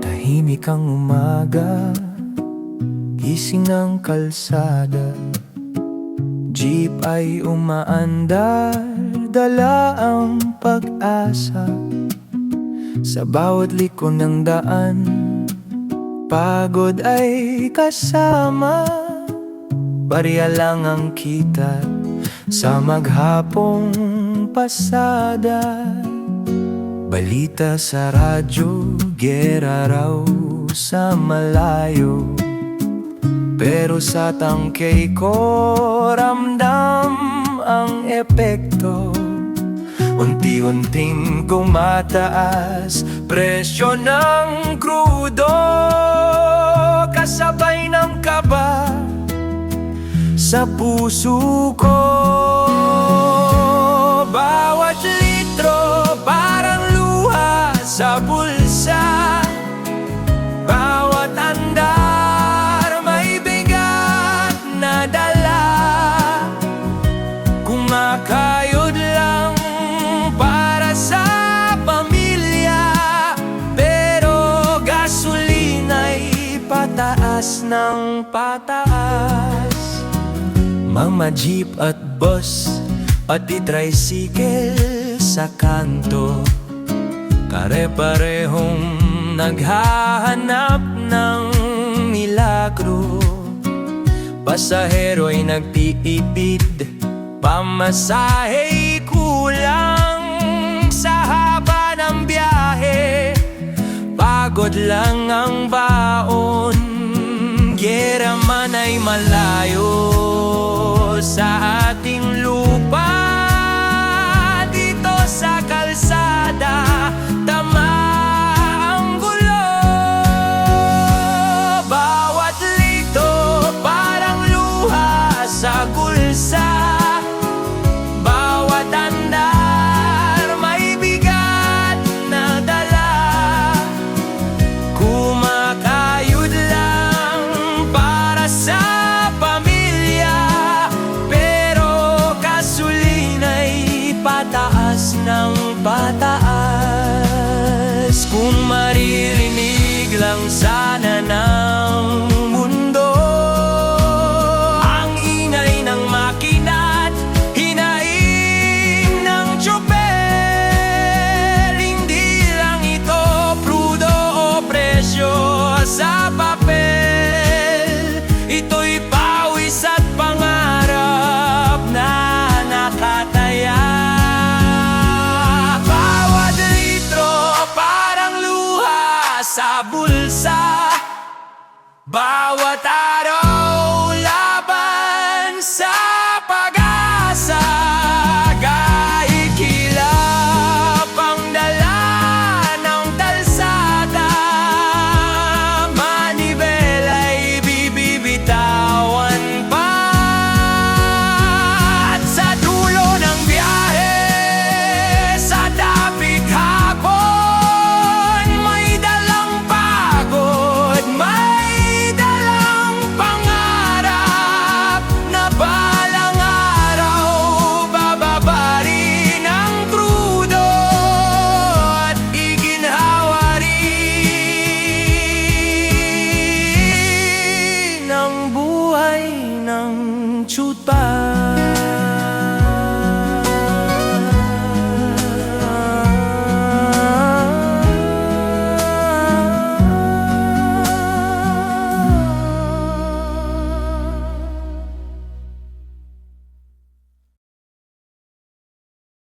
Tahimik ang umaga, gising ng kalsada. Jeep ay umaandar, dala ang pag-asa. Sa bawat liko ng daan, pagod ay kasama. Barya lang ang kita sa maghapong pasada. Balita sa radyo, gera raw sa malayo. Pero sa tangkay ko, ramdam ang epekto. Unti-unting tumataas presyo ng krudo, kasabay ng kaba sa puso ko. Bawat litro parang luha sa bulsa. Bawat andar may bigat na dala. Kumakayod lang para sa pamilya, pero gasolina'y pataas ng pataas. Mga jeep at bus, pati tricycle sa kanto, kare-parehong naghahanap ng milagro. Pasahero'y nagtitipid, pamasahe kulang. Sa haba ng biyahe, pagod lang ang baon. Gera man ay malayo sa ating lupa. Dito sa kalsada, tama ang gulo. Bawat lito parang luha sa gulsa. Bawat andar may bigat na dala. Kumakayod lang para sa pamilya, pero gasolina'y pataas ng pataas. Kung maririnig lang sana ng mundo ang ingay ng makina't hinaing ng tsoper, hindi lang ito prudo o presyo sa papel. Ito'y pawis at pangarap na nakataya. Bawat litro parang luha sa bulsa. Bawat araw laban sa pag-asa. Kahikilap ang dala ng kalsada. Manibela'y bibibitawan pa. At sa dulo ng biyahe, sa dapit hapon, may dalang pagod, may dalang pangarap na balang araw bababa rin ang krudo at iginhawa rin ang buhay ng tsuta.